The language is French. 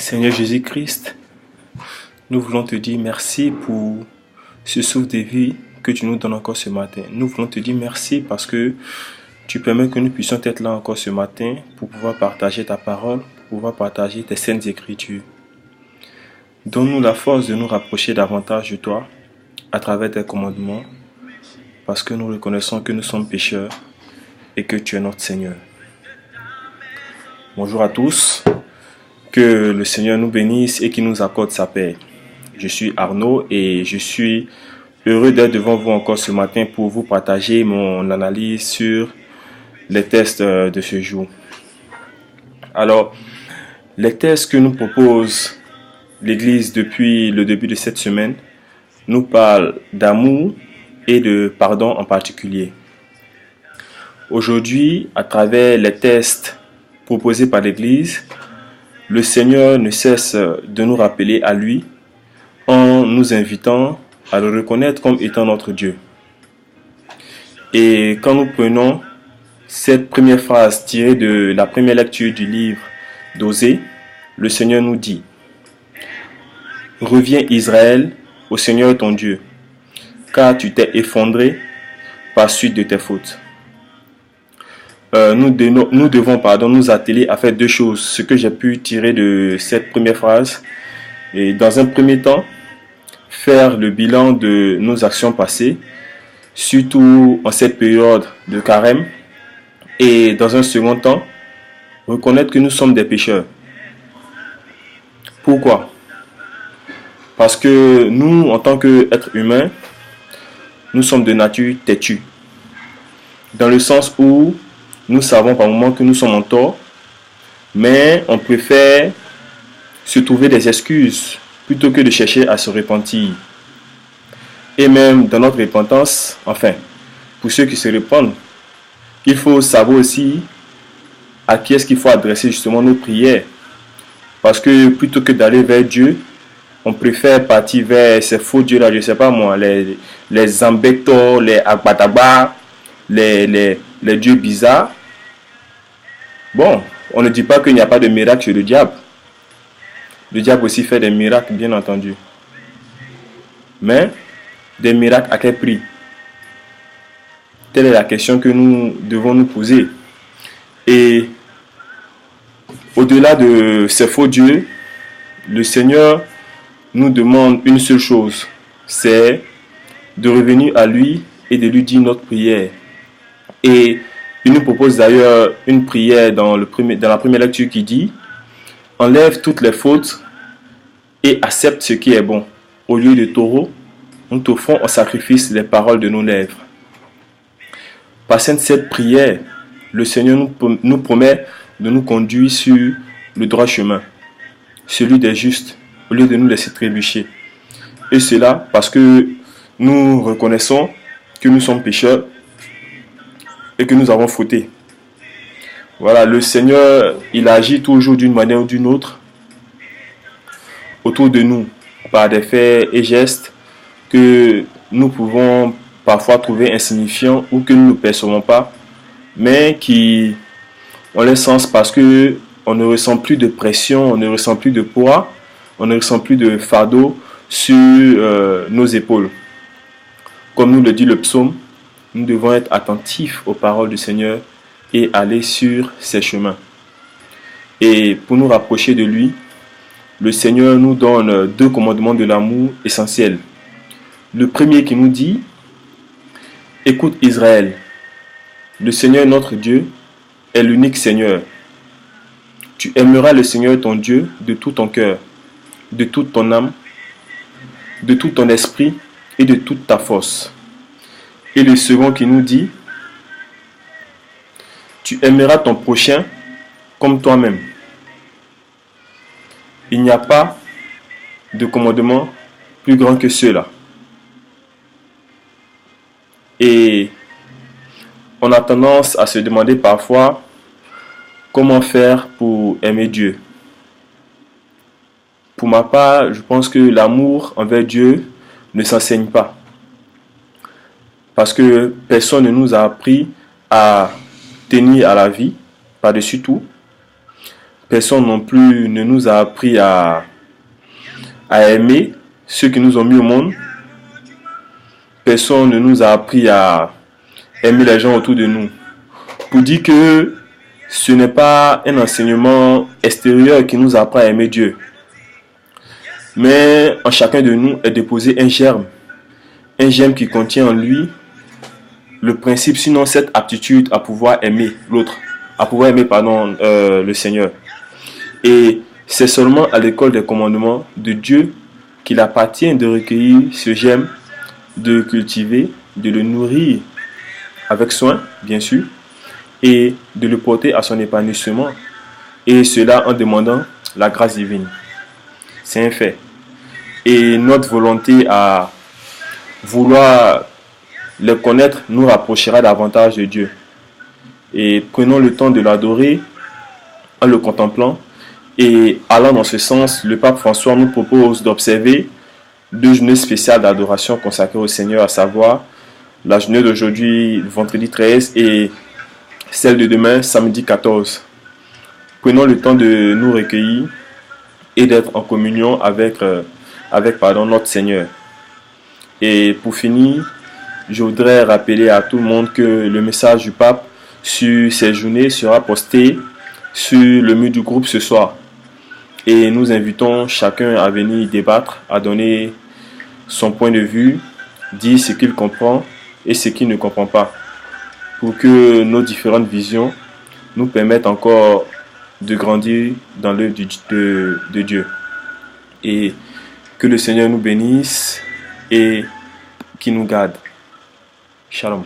Seigneur Jésus-Christ, nous voulons te dire merci pour ce souffle de vie que tu nous donnes encore ce matin. Nous voulons te dire merci parce que tu permets que nous puissions être là encore ce matin pour pouvoir partager ta parole, pour pouvoir partager tes saintes écritures. Donne-nous la force de nous rapprocher davantage de toi à travers tes commandements parce que nous reconnaissons que nous sommes pécheurs et que tu es notre Seigneur. Bonjour à tous. Que le Seigneur nous bénisse et qu'il nous accorde sa paix. Je suis Arnaud et je suis heureux d'être devant vous encore ce matin pour vous partager mon analyse sur les tests de ce jour. Alors, les tests que nous propose l'Église depuis le début de cette semaine nous parlent d'amour et de pardon en particulier. Aujourd'hui, à travers les tests proposés par l'Église, le Seigneur ne cesse de nous rappeler à lui en nous invitant à le reconnaître comme étant notre Dieu. Et quand nous prenons cette première phrase tirée de la première lecture du livre d'Osée, le Seigneur nous dit « Reviens Israël au Seigneur ton Dieu, car tu t'es effondré par suite de tes fautes. » Nous devons nous atteler à faire deux choses, ce que j'ai pu tirer de cette première phrase. Et dans un premier temps, faire le bilan de nos actions passées, surtout en cette période de carême. Et dans un second temps, reconnaître que nous sommes des pécheurs. Pourquoi? Parce que nous, en tant qu'êtres humains, nous sommes de nature têtue. Dans le sens où nous savons par moments que nous sommes en tort, mais on préfère se trouver des excuses plutôt que de chercher à se repentir. Et même dans notre repentance, enfin, pour ceux qui se repentent, il faut savoir aussi à qui est-ce qu'il faut adresser justement nos prières. Parce que plutôt que d'aller vers Dieu, on préfère partir vers ces faux dieux-là, je ne sais pas moi, les Zambector, les Akbataba, les dieux bizarres. Bon, on ne dit pas qu'il n'y a pas de miracle chez le diable. Le diable aussi fait des miracles, bien entendu. Mais, des miracles à quel prix? Telle est la question que nous devons nous poser. Et au-delà de ces faux dieux, le Seigneur nous demande une seule chose, c'est de revenir à lui et de lui dire notre prière. Et il nous propose d'ailleurs une prière dans la première lecture qui dit « Enlève toutes les fautes et accepte ce qui est bon. Au lieu de taureau, nous t'offrons en sacrifice les paroles de nos lèvres. » Par cette prière, le Seigneur nous promet de nous conduire sur le droit chemin, celui des justes, au lieu de nous laisser trébucher. Et cela parce que nous reconnaissons que nous sommes pécheurs et que nous avons fauté. Voilà, le Seigneur, il agit toujours d'une manière ou d'une autre autour de nous, par des faits et gestes que nous pouvons parfois trouver insignifiants ou que nous ne percevons pas, mais qui ont leur sens parce que on ne ressent plus de pression, on ne ressent plus de poids, on ne ressent plus de fardeau sur nos épaules. Comme nous le dit le psaume, nous devons être attentifs aux paroles du Seigneur et aller sur ses chemins. Et pour nous rapprocher de lui, le Seigneur nous donne deux commandements de l'amour essentiels. Le premier qui nous dit « Écoute Israël, le Seigneur notre Dieu est l'unique Seigneur. Tu aimeras le Seigneur ton Dieu de tout ton cœur, de toute ton âme, de tout ton esprit et de toute ta force. » Et le second qui nous dit « Tu aimeras ton prochain comme toi-même. » Il n'y a pas de commandement plus grand que ceux-là. Et on a tendance à se demander parfois comment faire pour aimer Dieu. Pour ma part, je pense que l'amour envers Dieu ne s'enseigne pas. Parce que personne ne nous a appris à tenir à la vie, par-dessus tout. Personne non plus ne nous a appris à aimer ceux qui nous ont mis au monde. Personne ne nous a appris à aimer les gens autour de nous. Pour dire que ce n'est pas un enseignement extérieur qui nous apprend à aimer Dieu. Mais en chacun de nous est déposé un germe. Un germe qui contient en lui le principe, sinon cette aptitude à pouvoir aimer l'autre. À pouvoir aimer, le Seigneur. Et c'est seulement à l'école des commandements de Dieu qu'il appartient de recueillir ce germe, de le cultiver, de le nourrir avec soin, bien sûr, et de le porter à son épanouissement. Et cela en demandant la grâce divine. C'est un fait. Et notre volonté à vouloir les connaître nous rapprochera davantage de Dieu. Et prenons le temps de l'adorer en le contemplant. Et allant dans ce sens, le pape François nous propose d'observer 2 journées spéciales d'adoration consacrées au Seigneur, à savoir la journée d'aujourd'hui, vendredi 13, et celle de demain, samedi 14. Prenons le temps de nous recueillir et d'être en communion avec notre Seigneur. Et pour finir, je voudrais rappeler à tout le monde que le message du pape sur ces journées sera posté sur le mur du groupe ce soir. Et nous invitons chacun à venir débattre, à donner son point de vue, dire ce qu'il comprend et ce qu'il ne comprend pas, pour que nos différentes visions nous permettent encore de grandir dans l'œuvre de Dieu. Et que le Seigneur nous bénisse et qu'il nous garde. Shalom.